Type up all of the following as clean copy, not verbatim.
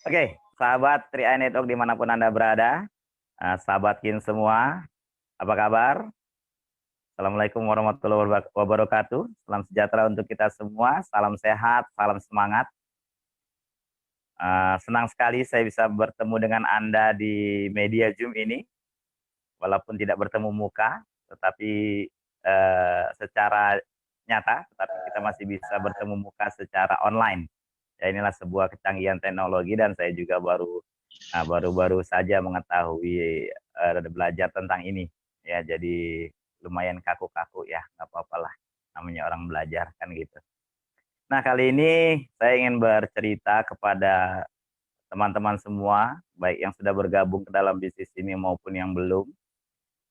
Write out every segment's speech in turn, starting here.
Oke, sahabat 3i Network dimanapun Anda berada, sahabat Kin semua, apa kabar? Assalamualaikum warahmatullahi wabarakatuh. Salam sejahtera untuk kita semua, salam sehat, salam semangat. Senang sekali saya bisa bertemu dengan Anda di media Zoom ini, walaupun tidak bertemu muka, tetapi secara nyata, tetapi kita masih bisa bertemu muka secara online. Ya, inilah sebuah kecanggihan teknologi dan saya juga baru-baru saja mengetahui belajar tentang ini. Ya, jadi lumayan kaku-kaku ya, nggak apa-apa lah. Namanya orang belajar kan gitu. Nah, kali ini saya ingin bercerita kepada teman-teman semua, baik yang sudah bergabung ke dalam bisnis ini maupun yang belum.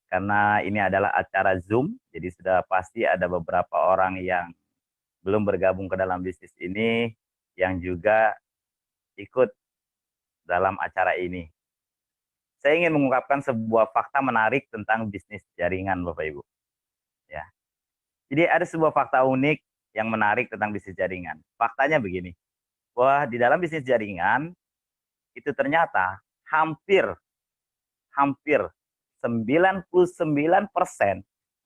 Karena ini adalah acara Zoom, jadi sudah pasti ada beberapa orang yang belum bergabung ke dalam bisnis ini, yang juga ikut dalam acara ini. Saya ingin mengungkapkan sebuah fakta menarik tentang bisnis jaringan, Bapak Ibu. Ya. Jadi ada sebuah fakta unik yang menarik tentang bisnis jaringan. Faktanya begini, bahwa di dalam bisnis jaringan itu ternyata hampir hampir 99%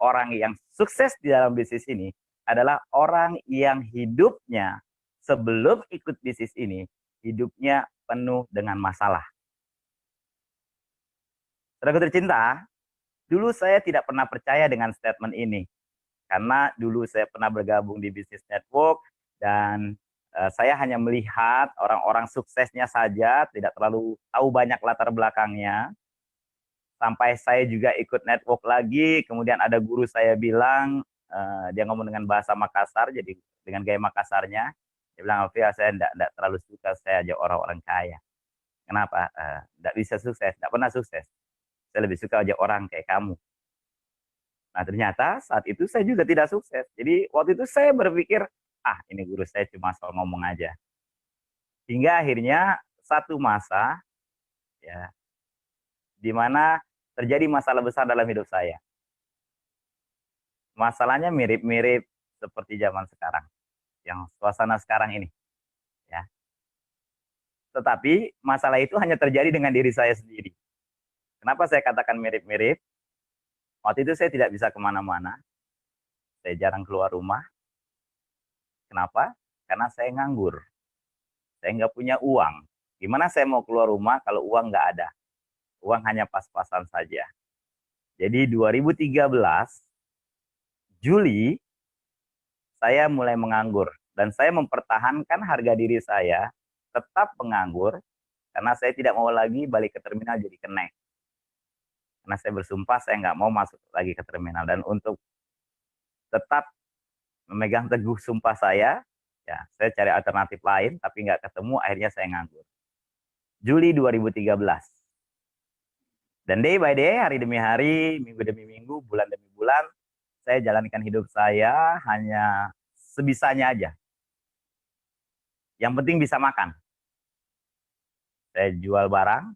orang yang sukses di dalam bisnis ini adalah orang yang hidupnya sebelum ikut bisnis ini, hidupnya penuh dengan masalah. Saudaraku tercinta, dulu saya tidak pernah percaya dengan statement ini. Karena dulu saya pernah bergabung di bisnis network dan saya hanya melihat orang-orang suksesnya saja, tidak terlalu tahu banyak latar belakangnya. Sampai saya juga ikut network lagi, kemudian ada guru saya bilang, dia ngomong dengan bahasa Makassar, jadi dengan gaya Makassarnya, dia bilang, "Alfia, saya enggak terlalu suka saya ajak orang-orang kaya. Kenapa? Enggak bisa sukses, enggak pernah sukses. Saya lebih suka ajak orang kayak kamu." Nah, ternyata saat itu saya juga tidak sukses. Jadi waktu itu saya berpikir, "Ah, ini guru saya cuma soal ngomong aja." Hingga akhirnya satu masa ya, di mana terjadi masalah besar dalam hidup saya. Masalahnya mirip-mirip seperti zaman sekarang, yang suasana sekarang ini, ya. Tetapi masalah itu hanya terjadi dengan diri saya sendiri. Kenapa saya katakan mirip-mirip? Waktu itu saya tidak bisa kemana-mana, saya jarang keluar rumah. Kenapa? Karena saya nganggur, saya nggak punya uang. Gimana saya mau keluar rumah kalau uang nggak ada? Uang hanya pas-pasan saja. Jadi 2013, Juli, saya mulai menganggur. Dan saya mempertahankan harga diri saya tetap menganggur karena saya tidak mau lagi balik ke terminal jadi kenek. Karena saya bersumpah saya nggak mau masuk lagi ke terminal. Dan untuk tetap memegang teguh sumpah saya, ya saya cari alternatif lain tapi nggak ketemu, akhirnya saya nganggur. Juli 2013. Dan day by day, hari demi hari, minggu demi minggu, bulan demi bulan, saya jalankan hidup saya hanya sebisanya aja. Yang penting bisa makan. Saya jual barang,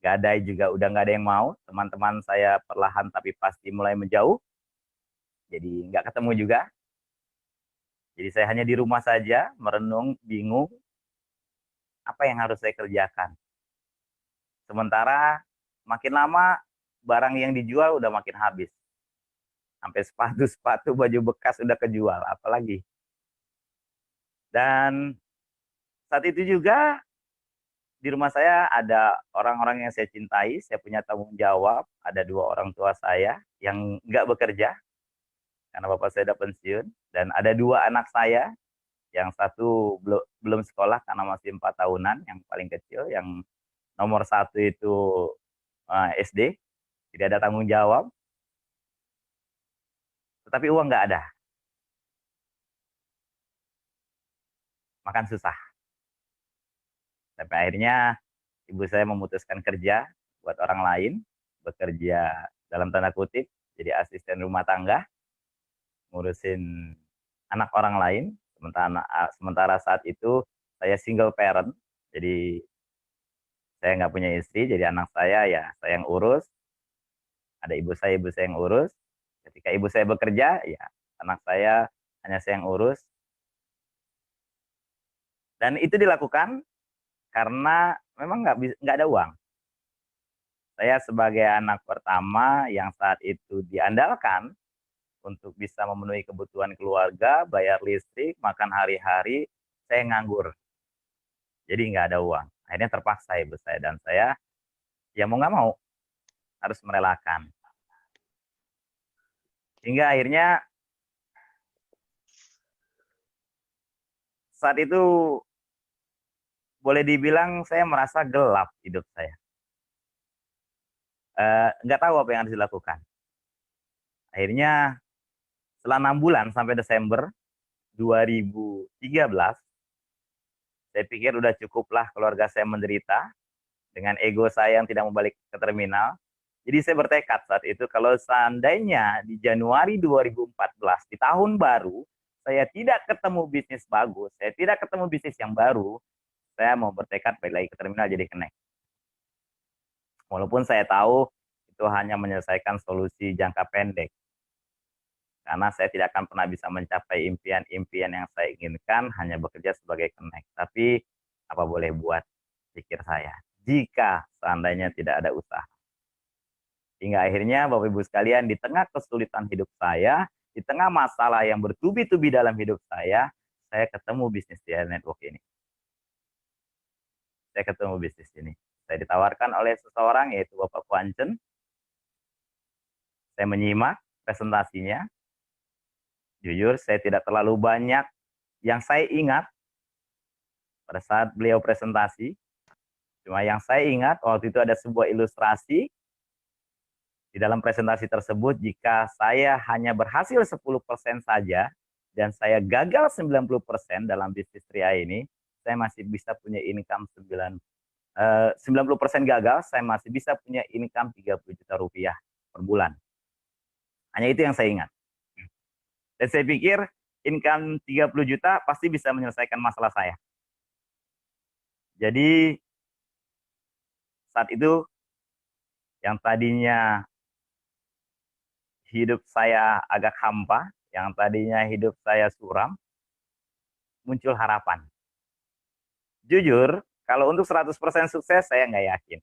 gadai juga udah nggak ada yang mau. Teman-teman saya perlahan tapi pasti mulai menjauh. Jadi nggak ketemu juga. Jadi saya hanya di rumah saja, merenung, bingung, apa yang harus saya kerjakan. Sementara makin lama barang yang dijual udah makin habis. Sampai sepatu-sepatu, baju bekas udah kejual, apalagi. Dan saat itu juga di rumah saya ada orang-orang yang saya cintai, saya punya tanggung jawab, ada dua orang tua saya yang nggak bekerja, karena bapak saya udah pensiun, dan ada dua anak saya, yang satu belum sekolah karena masih 4 tahunan, yang paling kecil, yang nomor satu itu SD, tidak ada tanggung jawab, tetapi uang nggak ada, makan susah. Sampai akhirnya ibu saya memutuskan kerja buat orang lain, bekerja dalam tanda kutip, jadi asisten rumah tangga, ngurusin anak orang lain. Sementara saat itu saya single parent, jadi saya nggak punya istri, jadi anak saya ya saya yang urus, ada ibu saya yang urus. Ketika ibu saya bekerja, ya anak saya hanya saya yang urus. Dan itu dilakukan karena memang nggak ada uang. Saya sebagai anak pertama yang saat itu diandalkan untuk bisa memenuhi kebutuhan keluarga, bayar listrik, makan hari-hari, saya nganggur. Jadi nggak ada uang. Akhirnya terpaksa ibu saya dan saya, ya mau nggak mau, harus merelakan. Hingga akhirnya saat itu boleh dibilang saya merasa gelap hidup saya. Nggak tahu apa yang harus dilakukan. Akhirnya setelah 6 bulan sampai Desember 2013, saya pikir udah cukuplah keluarga saya menderita dengan ego saya yang tidak mau balik ke terminal. Jadi saya bertekad saat itu kalau seandainya di Januari 2014, di tahun baru, saya tidak ketemu bisnis bagus, saya tidak ketemu bisnis yang baru, saya mau bertekad balik lagi ke terminal jadi kenek. Walaupun saya tahu itu hanya menyelesaikan solusi jangka pendek. Karena saya tidak akan pernah bisa mencapai impian-impian yang saya inginkan hanya bekerja sebagai kenek. Tapi apa boleh buat, pikir saya, jika seandainya tidak ada usaha. Hingga akhirnya Bapak Ibu sekalian, di tengah kesulitan hidup saya, di tengah masalah yang bertubi-tubi dalam hidup saya ketemu bisnis DL Network ini. Saya ketemu bisnis ini. Saya ditawarkan oleh seseorang yaitu Bapak Kuancen. Saya menyimak presentasinya. Jujur saya tidak terlalu banyak yang saya ingat pada saat beliau presentasi. Cuma yang saya ingat waktu itu ada sebuah ilustrasi di dalam presentasi tersebut, jika saya hanya berhasil 10% saja dan saya gagal 90% dalam bisnis Tria ini, saya masih bisa punya income 90% gagal, saya masih bisa punya income 30 juta rupiah per bulan. Hanya itu yang saya ingat. Dan saya pikir income 30 juta pasti bisa menyelesaikan masalah saya. Jadi saat itu yang tadinya hidup saya agak hampa, yang tadinya hidup saya suram, muncul harapan. Jujur, kalau untuk 100% sukses saya nggak yakin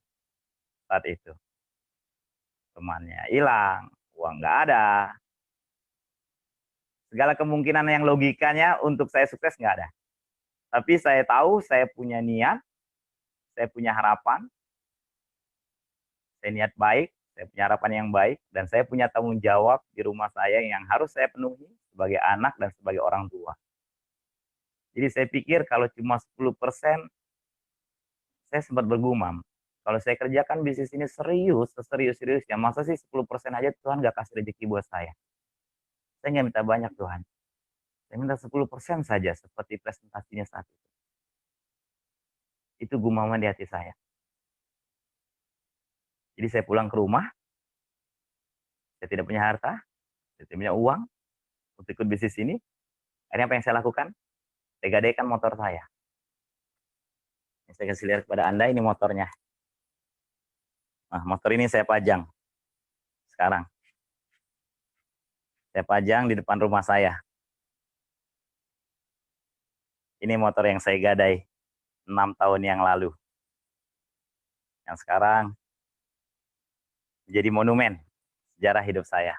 saat itu. Temannya hilang, uang nggak ada. Segala kemungkinan yang logikanya untuk saya sukses nggak ada. Tapi saya tahu saya punya niat, saya punya harapan, saya niat baik, saya punya harapan yang baik, dan saya punya tanggung jawab di rumah saya yang harus saya penuhi sebagai anak dan sebagai orang tua. Jadi saya pikir kalau cuma 10%, saya sempat bergumam. Kalau saya kerjakan bisnis ini serius, seserius-seriusnya, masa sih 10% aja Tuhan gak kasih rezeki buat saya? Saya nggak minta banyak Tuhan. Saya minta 10% saja seperti presentasinya saat itu. Itu gumaman di hati saya. Jadi saya pulang ke rumah, saya tidak punya harta, saya tidak punya uang untuk ikut bisnis ini. Akhirnya apa yang saya lakukan? Saya gadaikan motor saya. Saya kasih lihat kepada Anda, ini motornya. Nah, motor ini saya pajang sekarang. Saya pajang di depan rumah saya. Ini motor yang saya gadai 6 tahun yang lalu. Yang sekarang menjadi monumen sejarah hidup saya.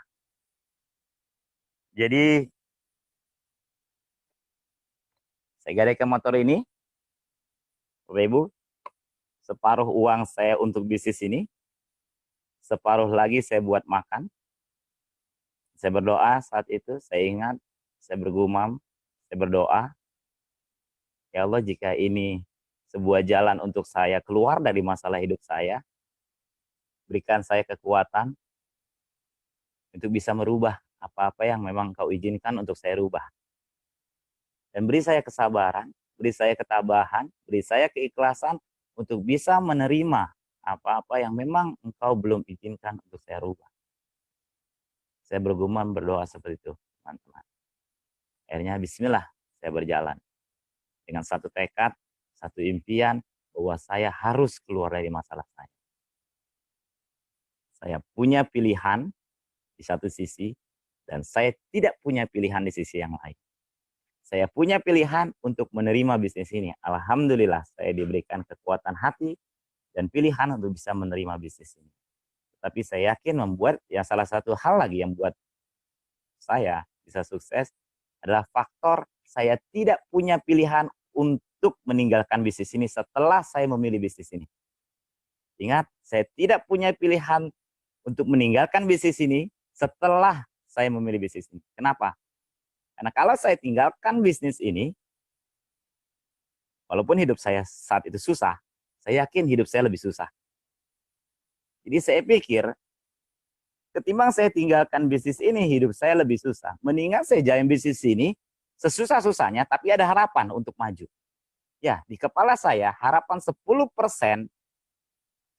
Jadi saya gadaikan motor ini, Bapak Ibu, separuh uang saya untuk bisnis ini, separuh lagi saya buat makan. Saya berdoa saat itu, saya ingat, saya bergumam, saya berdoa, ya Allah, jika ini sebuah jalan untuk saya keluar dari masalah hidup saya, berikan saya kekuatan untuk bisa merubah apa-apa yang memang Kau izinkan untuk saya rubah. Dan beri saya kesabaran, beri saya ketabahan, beri saya keikhlasan untuk bisa menerima apa-apa yang memang Engkau belum izinkan untuk saya rubah. Saya bergumam berdoa seperti itu, teman-teman. Akhirnya bismillah, saya berjalan. Dengan satu tekad, satu impian, bahwa saya harus keluar dari masalah saya. Saya punya pilihan di satu sisi, dan saya tidak punya pilihan di sisi yang lain. saya punya pilihan untuk menerima bisnis ini. Alhamdulillah saya diberikan kekuatan hati dan pilihan untuk bisa menerima bisnis ini. Tapi saya yakin membuat yang salah satu hal lagi yang buat saya bisa sukses adalah faktor saya tidak punya pilihan untuk meninggalkan bisnis ini setelah saya memilih bisnis ini. Ingat, saya tidak punya pilihan untuk meninggalkan bisnis ini setelah saya memilih bisnis ini. Kenapa? Karena kalau saya tinggalkan bisnis ini, walaupun hidup saya saat itu susah, saya yakin hidup saya lebih susah. Jadi saya pikir, ketimbang saya tinggalkan bisnis ini, hidup saya lebih susah. Mendingan saya jalan bisnis ini sesusah-susahnya, tapi ada harapan untuk maju. Ya, di kepala saya harapan 10%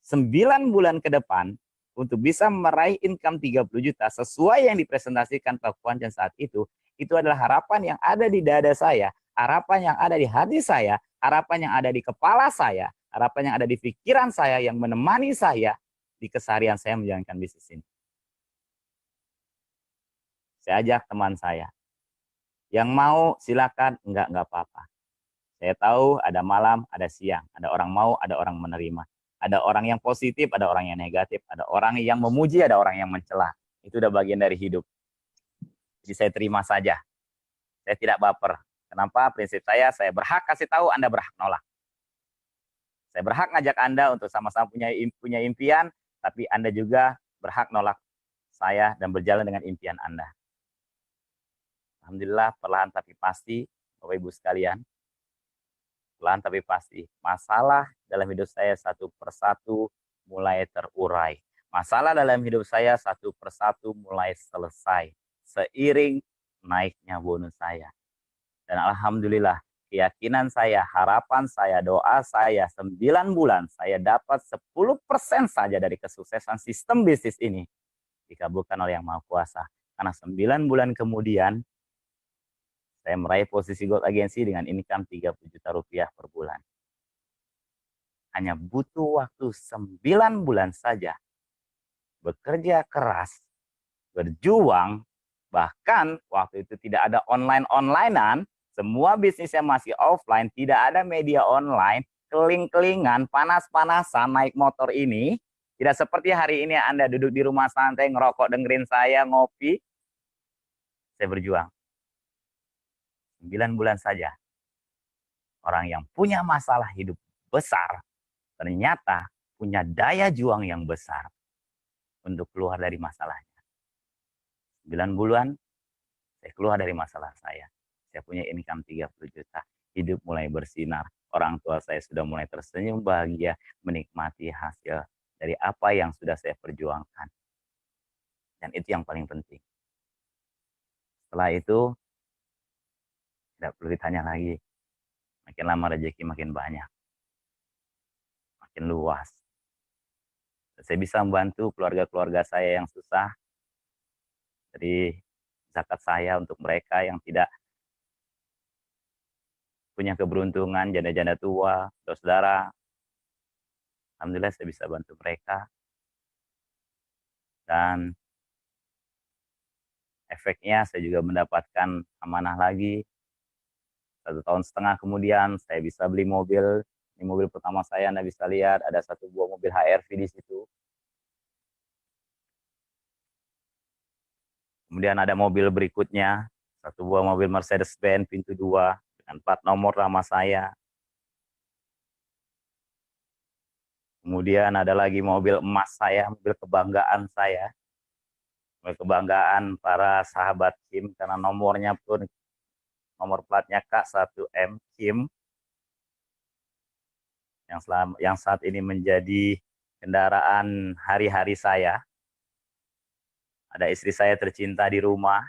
9 bulan ke depan untuk bisa meraih income 30 juta sesuai yang dipresentasikan Pak Puan saat itu adalah harapan yang ada di dada saya, harapan yang ada di hati saya, harapan yang ada di kepala saya, harapan yang ada di pikiran saya yang menemani saya di keseharian saya menjalankan bisnis ini. Saya ajak teman saya, yang mau silakan, enggak apa-apa. Saya tahu ada malam, ada siang, ada orang mau, ada orang menerima. Ada orang yang positif, ada orang yang negatif, ada orang yang memuji, ada orang yang mencela. Itu udah bagian dari hidup. Jadi saya terima saja. Saya tidak baper. Kenapa? Prinsip saya berhak kasih tahu, Anda berhak nolak. Saya berhak ngajak Anda untuk sama-sama punya impian, tapi Anda juga berhak nolak saya dan berjalan dengan impian Anda. Alhamdulillah, perlahan tapi pasti, Bapak Ibu sekalian, perlahan tapi pasti, masalah dalam hidup saya satu persatu mulai terurai. Masalah dalam hidup saya satu persatu mulai selesai seiring naiknya bonus saya. Dan alhamdulillah, keyakinan saya, harapan saya, doa saya 9 bulan saya dapat 10% saja dari kesuksesan sistem bisnis ini dikabulkan oleh Yang Maha Kuasa. Karena 9 bulan kemudian saya meraih posisi gold agency dengan income 30 juta rupiah per bulan. Hanya butuh waktu 9 bulan saja. Bekerja keras, berjuang, bahkan waktu itu tidak ada online-onlinean, semua bisnisnya masih offline, tidak ada media online, keling-kelingan, panas-panasan naik motor ini. Tidak seperti hari ini Anda duduk di rumah santai, ngerokok, dengerin saya, ngopi. Saya berjuang. 9 bulan saja. Orang yang punya masalah hidup besar, ternyata punya daya juang yang besar untuk keluar dari masalahnya. 9 bulan, saya keluar dari masalah saya. Saya punya income 30 juta. Hidup mulai bersinar. Orang tua saya sudah mulai tersenyum bahagia menikmati hasil dari apa yang sudah saya perjuangkan. Dan itu yang paling penting. Setelah itu, tidak perlu ditanya lagi. Makin lama rezeki makin banyak. Makin luas. Saya bisa membantu keluarga-keluarga saya yang susah. Dari zakat saya untuk mereka yang tidak punya keberuntungan, janda-janda tua, saudara. Alhamdulillah saya bisa bantu mereka. Dan efeknya saya juga mendapatkan amanah lagi. 1,5 tahun kemudian saya bisa beli mobil. Ini mobil pertama saya, Anda bisa lihat ada 1 buah mobil HR-V di situ. Kemudian ada mobil berikutnya, 1 buah mobil Mercedes-Benz pintu 2 dengan plat nomor nama saya. Kemudian ada lagi mobil emas saya, mobil kebanggaan saya. Mobil kebanggaan para sahabat Kim karena nomornya pun nomor platnya K1M Kim yang saat ini menjadi kendaraan hari-hari saya. Ada istri saya tercinta di rumah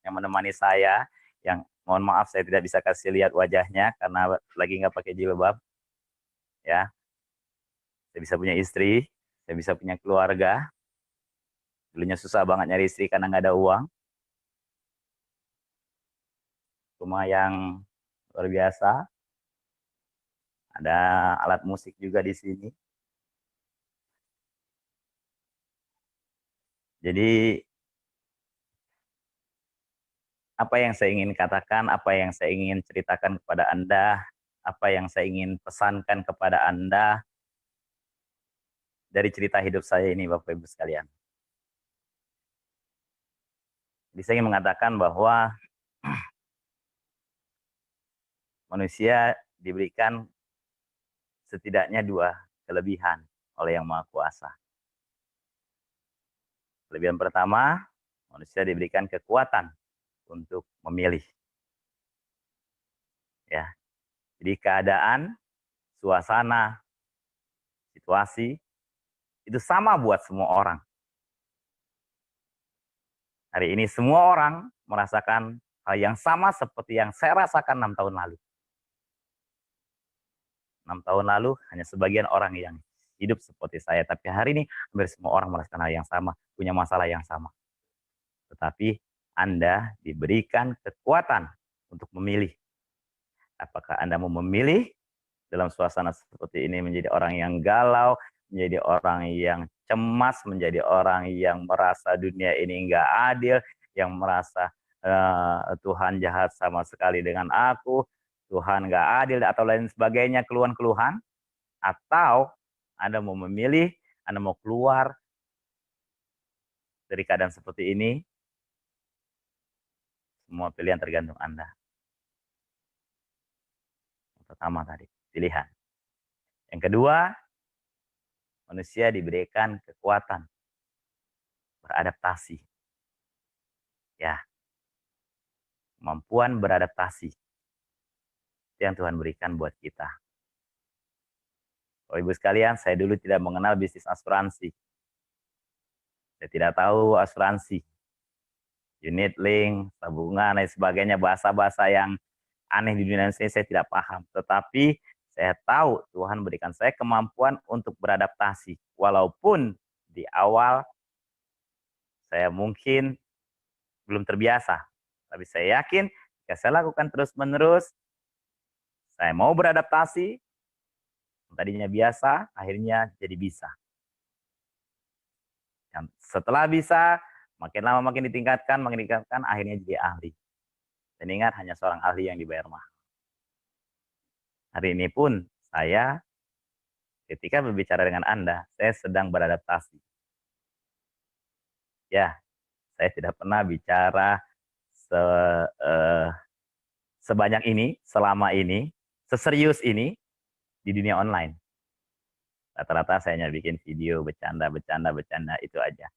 yang menemani saya, yang mohon maaf saya tidak bisa kasih lihat wajahnya karena lagi nggak pakai jilbab. Ya, saya bisa punya istri, saya bisa punya keluarga. Dulunya susah banget nyari istri karena nggak ada uang. Rumah yang luar biasa. Ada alat musik juga di sini. Jadi apa yang saya ingin katakan, apa yang saya ingin ceritakan kepada Anda, apa yang saya ingin pesankan kepada Anda dari cerita hidup saya ini, Bapak Ibu sekalian. Jadi saya ingin mengatakan bahwa manusia diberikan setidaknya 2 kelebihan oleh Yang Maha Kuasa. Kelebihan pertama, manusia diberikan kekuatan untuk memilih. Ya. Jadi keadaan, suasana, situasi itu sama buat semua orang. Hari ini semua orang merasakan hal yang sama seperti yang saya rasakan 6 tahun lalu. 6 tahun lalu hanya sebagian orang yang hidup seperti saya, tapi hari ini hampir semua orang merasakan hal yang sama, punya masalah yang sama. Tetapi Anda diberikan kekuatan untuk memilih. Apakah Anda mau memilih dalam suasana seperti ini menjadi orang yang galau, menjadi orang yang cemas, menjadi orang yang merasa dunia ini nggak adil, yang merasa Tuhan jahat sama sekali dengan aku, Tuhan nggak adil, atau lain sebagainya, keluhan-keluhan, atau Anda mau memilih, Anda mau keluar dari keadaan seperti ini, semua pilihan tergantung Anda. Yang pertama tadi, pilihan. Yang kedua, manusia diberikan kekuatan beradaptasi. Ya, kemampuan beradaptasi. Itu yang Tuhan berikan buat kita. Bapak Ibu sekalian, saya dulu tidak mengenal bisnis asuransi. Saya tidak tahu asuransi, unit link, tabungan, dan sebagainya, bahasa-bahasa yang aneh di dunia ini saya tidak paham. Tetapi saya tahu Tuhan berikan saya kemampuan untuk beradaptasi. Walaupun di awal saya mungkin belum terbiasa. Tapi saya yakin jika saya lakukan terus-menerus, saya mau beradaptasi, tadinya biasa, akhirnya jadi bisa. Dan setelah bisa, makin lama makin ditingkatkan, akhirnya jadi ahli. Dan ingat, hanya seorang ahli yang dibayar mahal. Hari ini pun saya ketika berbicara dengan Anda, saya sedang beradaptasi. Ya, saya tidak pernah bicara sebanyak ini, selama ini, seserius ini di dunia online. Rata-rata saya hanya bikin video, bercanda, itu aja.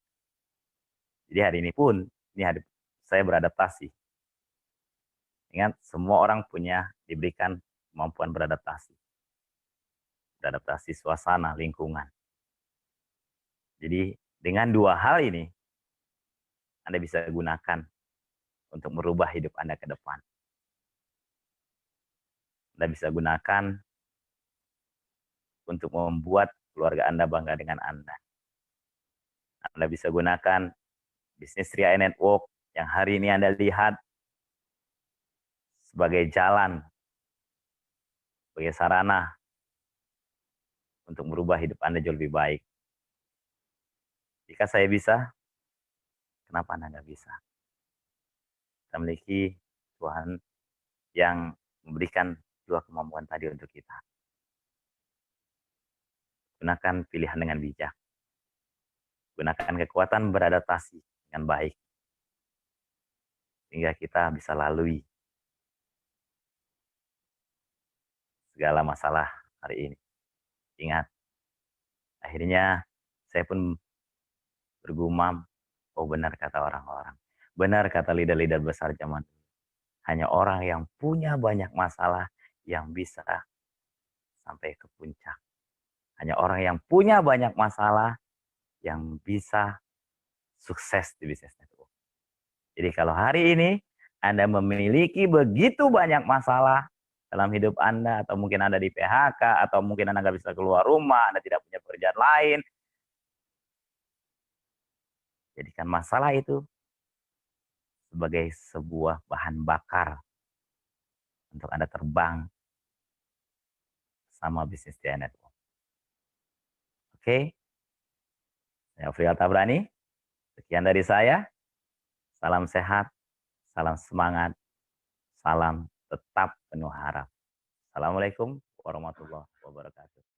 Jadi hari ini pun, ini hari saya beradaptasi. Ingat, semua orang diberikan kemampuan beradaptasi. Beradaptasi suasana, lingkungan. Jadi dengan 2 hal ini, Anda bisa gunakan untuk merubah hidup Anda ke depan. Anda bisa gunakan untuk membuat keluarga Anda bangga dengan Anda. Anda bisa gunakan bisnis Ria Network yang hari ini Anda lihat sebagai jalan, sebagai sarana untuk merubah hidup Anda jauh lebih baik. Jika saya bisa, kenapa Anda nggak bisa? Kita memiliki Tuhan yang memberikan 2 kemampuan tadi untuk kita. Gunakan pilihan dengan bijak. Gunakan kekuatan beradaptasi dengan baik. Sehingga kita bisa lalui segala masalah hari ini. Ingat, akhirnya saya pun bergumam, oh benar kata orang-orang. Benar kata lidah-lidah besar zaman dulu. Hanya orang yang punya banyak masalah yang bisa sampai ke puncak. Hanya orang yang punya banyak masalah yang bisa sukses di bisnis network. Jadi kalau hari ini Anda memiliki begitu banyak masalah dalam hidup Anda, atau mungkin Anda di PHK, atau mungkin Anda nggak bisa keluar rumah, Anda tidak punya pekerjaan lain, jadikan masalah itu sebagai sebuah bahan bakar untuk Anda terbang sama bisnis Ria Network. Oke, saya Frial Tabrani. Sekian dari saya. Salam sehat, salam semangat, salam tetap penuh harap. Assalamualaikum warahmatullahi wabarakatuh.